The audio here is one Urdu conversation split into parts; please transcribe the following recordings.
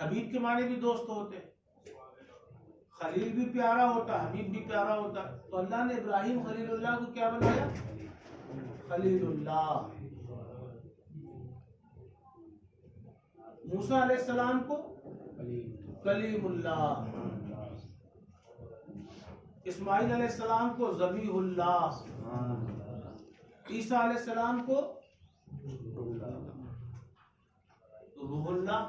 حبیب کے معنی بھی دوست ہوتے ہیں۔ خلیل بھی پیارا ہوتا، حبیب بھی پیارا ہوتا، تو اللہ نے ابراہیم خلیل اللہ کو کیا بنایا؟ خلیل اللہ۔ موسیٰ علیہ السلام کو کلیم اللہ، اسماعیل علیہ السلام کو ذبیح اللہ، عیسیٰ علیہ السلام کو روح اللہ۔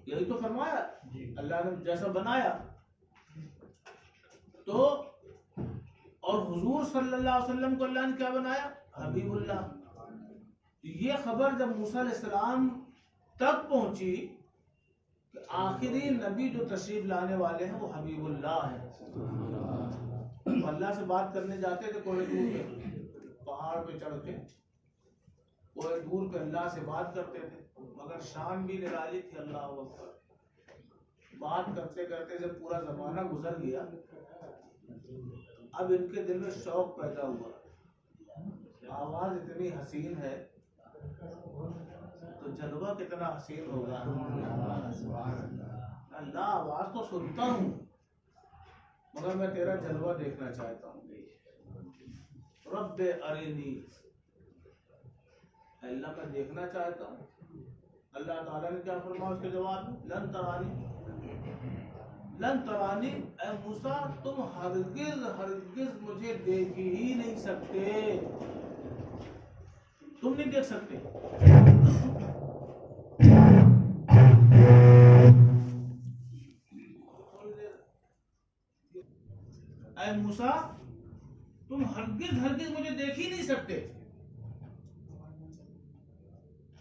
یہی تو فرمایا اللہ نے جیسا بنایا تو، اور حضور صلی اللہ علیہ وسلم کو اللہ نے کیا بنایا؟ حبیب اللہ۔ یہ خبر جب موسیٰ علیہ السلام تک پہنچی کہ آخری نبی جو تشریف لانے والے ہیں وہ حبیب اللہ ہیں، اللہ سے بات کرنے جاتے تھے کوئی دور پہ، پہاڑ پہ چڑھ کے کوئی دور پہ اللہ سے بات کرتے تھے، مگر شان بھی نرالی تھی۔ اللہ اکبر، بات کرتے کرتے جب پورا زمانہ گزر گیا، اب ان کے دل میں شوق پیدا ہوا، آواز اتنی حسین ہے تو جلوہ کتنا حسین ہوگا۔ اللہ آواز تو سنتا ہوں مگر میں تیرا جلوہ دیکھنا چاہتا ہوں۔ رب ارینی، اللہ میں دیکھنا چاہتا ہوں۔ اللہ تعالیٰ نے کیا فرمایا اس کے جواب میں؟ لن ترانی، لن ترانی، اے موسیٰ تم ہرگز ہرگز مجھے دیکھ ہی نہیں سکتے، تم نہیں دیکھ سکتے۔ اے موسیٰ تم ہرگز ہرگز مجھے دیکھ ہی نہیں سکتے،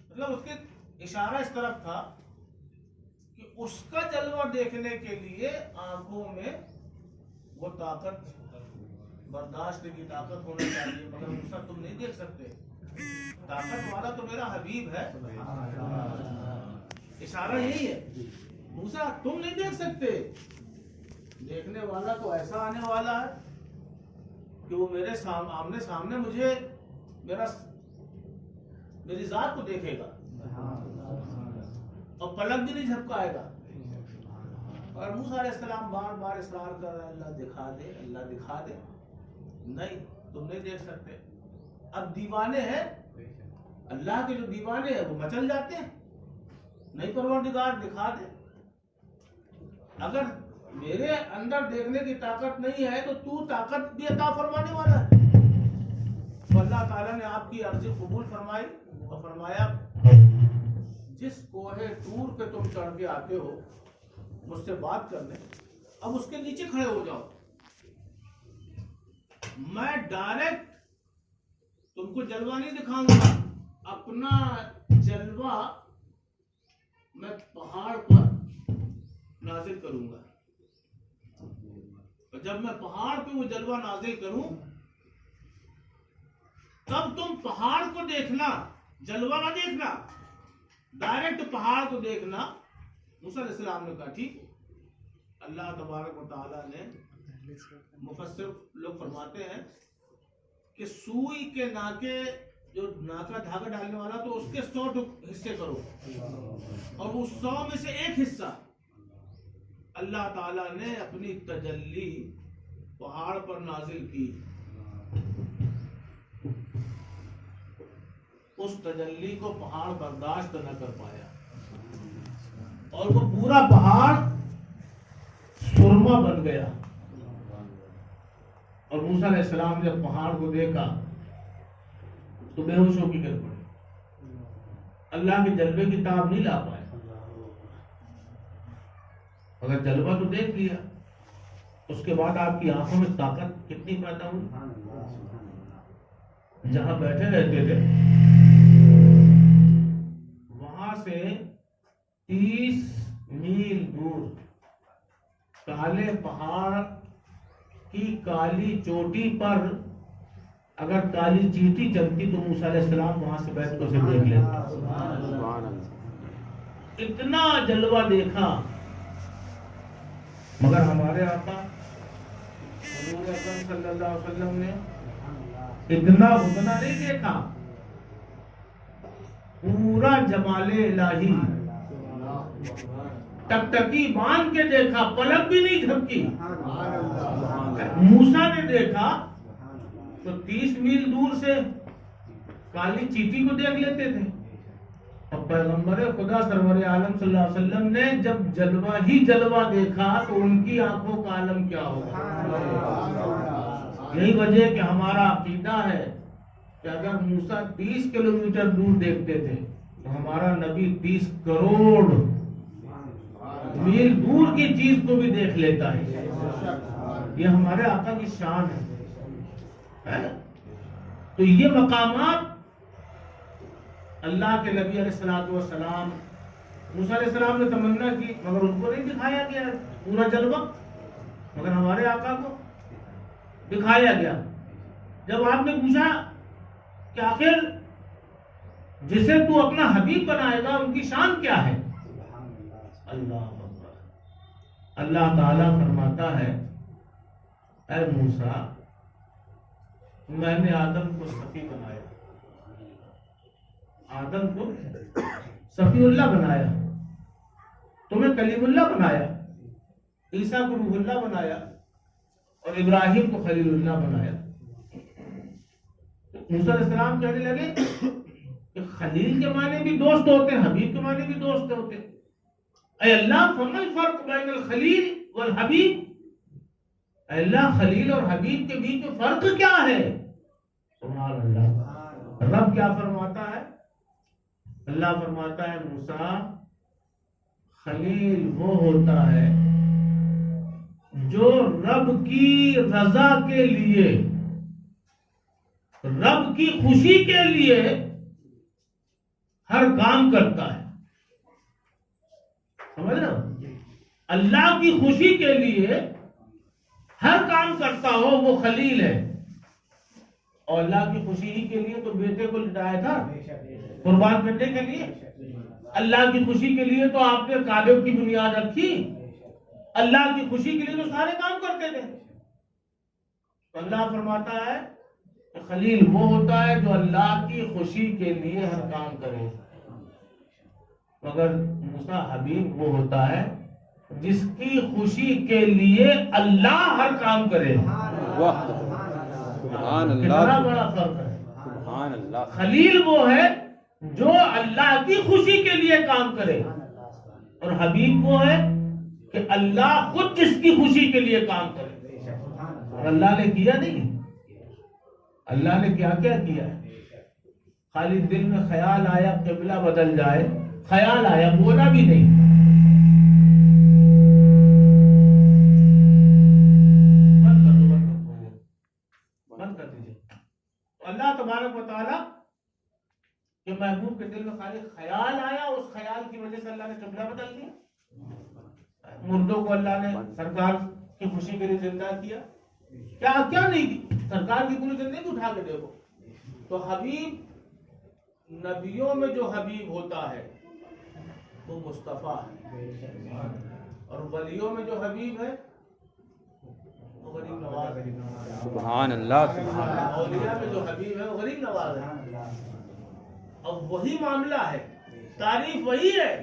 مطلب اس کے اشارہ اس طرف تھا کہ اس کا جلوہ دیکھنے کے لیے آنکھوں میں وہ طاقت، برداشت کی طاقت ہونا چاہیے، مگر موسیٰ تم نہیں دیکھ سکتے، طاقت والا تو میرا حبیب ہے۔ اشارہ یہی ہے، موسیٰ تم نہیں دیکھ سکتے، دیکھنے والا تو ایسا آنے والا ہے کہ وہ میرے آمنے سامنے مجھے میری ذات کو دیکھے گا اور پلک بھی نہیں جھپکائے گا۔ اور موسیٰ علیہ السلام بار بار اصرار کر رہے ہیں، اللہ دکھا دے، اللہ دکھا دے، نہیں تم نہیں دیکھ سکتے۔ اب دیوانے ہیں، اللہ کے جو دیوانے ہیں وہ مچل جاتے ہیں، نہیں پروردگار دکھا دے، اگر میرے اندر دیکھنے کی طاقت نہیں ہے تو طاقت بھی عطا فرمانے والا ہے۔ تو اللہ تعالیٰ نے آپ کی عرضی قبول فرمائی اور فرمایا جس کوہ طور پہ تم چڑھ کے آتے ہو مجھ سے بات کرنے، اب اس کے نیچے کھڑے ہو جاؤ، میں ڈائریکٹ تم کو جلوہ نہیں دکھاؤں گا، اپنا جلوہ میں پہاڑ پر نازل کروں گا، اور جب میں پہاڑ پہ وہ جلوہ نازل کروں تب تم پہاڑ کو دیکھنا، جلوہ نہ دیکھنا، ڈائریکٹ پہاڑ کو دیکھنا۔ موسیٰ علیہ السلام نے کہا ٹھیک۔ اللہ تبارک و تعالیٰ نے، مفسر لوگ فرماتے ہیں کہ سوئی کے ناکے، جو ناکا دھاگا ڈالنے والا تو اس کے 100 حصے کرو، اور وہ 100 میں سے ایک حصہ اللہ تعالیٰ نے اپنی تجلی پہاڑ پر نازل کی۔ اس تجلی کو پہاڑ برداشت نہ کر پایا اور وہ پورا پہاڑ سرما بن گیا، اور موسیٰ علیہ السلام نے جب پہاڑ کو دیکھا تو بے ہوش ہو کے گر پڑے، اللہ کے جلوے کی تاب نہیں لا پائے، اگر جلوہ تو دیکھ لیا، اس کے بعد آپ کی آنکھوں میں طاقت کتنی پیدا ہوئی۔ جہاں بیٹھے رہتے تھے وہاں سے 30 میل دور کالے پہاڑ کی کالی چوٹی پر اگر کالی چیٹی چلتی تو موسیٰ علیہ السلام وہاں سے بیٹھ کر اسے دیکھ لیتے، اتنا جلوہ دیکھا۔ مگر ہمارے آقا حضور اکرم صلی اللہ علیہ وسلم نے اتنا نہیں دیکھا، پورا جمال الہی، ٹکٹکی باندھ کے دیکھا، پلک بھی نہیں جھپکی۔ موسیٰ نے دیکھا تو 30 میل دور سے کالی چیٹی کو دیکھ لیتے تھے، اور پیغمبر خدا سرور عالم صلی اللہ علیہ وسلم نے جب جلوہ ہی جلوہ دیکھا تو ان کی آنکھوں کا عالم کیا ہوگا۔ یہی وجہ ہے کہ ہمارا عقیدہ ہے کہ اگر موسیٰ 30 کلومیٹر دور دیکھتے تھے تو ہمارا نبی 30 کروڑ میل دور کی چیز کو بھی دیکھ لیتا ہے۔ یہ ہمارے آقا کی شان ہے۔ تو یہ مقامات اللہ کے نبی علیہ الصلوۃ والسلام، موسیٰ علیہ السلام نے تمنا کی مگر ان کو نہیں دکھایا گیا پورا جلوہ، مگر ہمارے آقا کو دکھایا گیا۔ جب آپ نے پوچھا کہ آخر جسے تو اپنا حبیب بنائے گا ان کی شان کیا ہے، اللہ اکبر، اللہ تعالیٰ فرماتا ہے اے موسیٰ میں نے آدم کو صفی بنایا، آدم کو صفی اللہ بنایا، تمہیں کلیم اللہ بنایا، عیسیٰ کو روح اللہ بنایا، اور ابراہیم کو خلیل اللہ بنایا۔ موسیٰ علیہ السلام کہنے لگے کہ خلیل کے معنی بھی دوست ہوتے ہیں، حبیب کے معنی بھی دوست ہوتے ہیں۔ اے اللہ فما الفرق بین الخلیل والحبیب، اے اللہ خلیل اور حبیب کے بیچ میں فرق کیا ہے؟ سبحان اللہ۔ رب کیا فرماتا ہے؟ اللہ فرماتا ہے موسیٰ خلیل وہ ہوتا ہے جو رب کی رضا کے لیے، رب کی خوشی کے لیے ہر کام کرتا ہے، سمجھ رہے ہو؟ اللہ کی خوشی کے لیے ہر کام کرتا ہو وہ خلیل ہے۔ اور اللہ کی خوشی ہی کے لیے تو بیٹے کو لٹایا تھا قربان کرنے کے لیے، اللہ کی خوشی کے لیے تو آپ نے کعبے کی بنیاد رکھی، اللہ کی خوشی کے لیے تو سارے کام کرتے تھے۔ تو اللہ فرماتا ہے کہ خلیل وہ ہوتا ہے جو اللہ کی خوشی کے لیے ہر کام کرے، مگر موسیٰ حبیب وہ ہوتا ہے جس کی خوشی کے لیے اللہ ہر کام کرے۔ سبحان اللہ، کتنا بڑا فرق ہے۔ سبحان اللہ۔ خلیل وہ ہے جو اللہ کی خوشی کے لیے کام کرے، اور حبیب وہ ہے کہ اللہ خود جس کی خوشی کے لیے کام کرے۔ اور اللہ نے کیا نہیں، اللہ نے کیا کیا کیا ہے؟ خالی دل میں خیال آیا قبلہ بدل جائے، خیال آیا، بولا بھی نہیں۔ بند کر دیجیے۔ اللہ تبارک و تعالیٰ کہ محبوب کے دل میں خالی خیال آیا، اس خیال کی وجہ سے اللہ نے قبلہ بدل دیا۔ مردوں کو اللہ نے سرکار کی خوشی کے لیے زندہ کیا، کیا نہیں کی، سرکار کی پوری زندگی اٹھا کے دیکھو۔ تو حبیب، نبیوں میں جو حبیب ہوتا ہے وہ مصطفیٰ ہے، اور ولیوں میں جو حبیب ہے وہ غریب نواز ہے۔ سبحان اللہ، سبحان اللہ۔ اولیاء میں جو حبیب ہے وہ غریب نواز ہے۔ اب وہی معاملہ ہے، تعریف وہی ہے،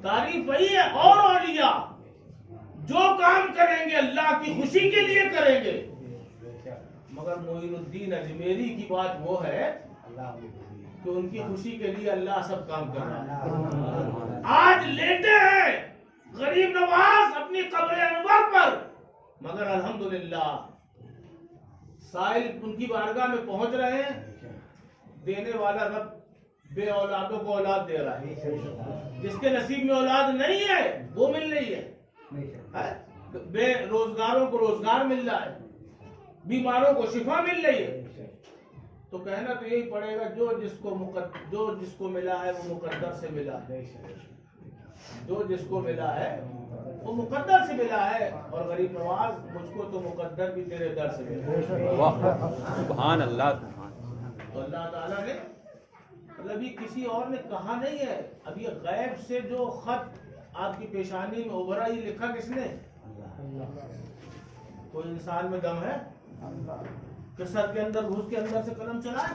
تعریف وہی ہے۔ اور اولیاء جو کام کریں گے اللہ کی خوشی کے لیے کریں گے، مگر معین الدین اجمیری کی بات وہ ہے کہ ان کی خوشی کے لیے اللہ سب کام کر رہا ہے۔ آج لیٹے ہیں غریب نواز اپنی قبر انور پر، مگر الحمدللہ سائل ان کی بارگاہ میں پہنچ رہے ہیں، دینے والا رب بے اولادوں کو اولاد دے رہا ہے، جس کے نصیب میں اولاد نہیں ہے وہ مل رہی ہے، بے روزگاروں کو روزگار مل رہا ہے، بیماروں کو شفا مل رہی ہے۔ تو کہنا تو یہی پڑے گا جو جس کو ملا ہے وہ مقدر سے ملا ہے، جو جس کو ملا ہے وہ مقدر سے ملا ہے، اور غریب نواز مجھ کو تو مقدر بھی تیرے در سے ملا۔ سبحان اللہ۔ تو اللہ تعالیٰ نے مطلب یہ کسی اور نے کہا نہیں ہے، اب یہ غیب سے جو خط آپ کی پیشانی میں ابھرا یہ لکھا کس نے؟ کوئی انسان میں دم ہے کہ سر کے اندر گھس کے اندر سے قلم چلائے؟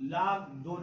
1,00,000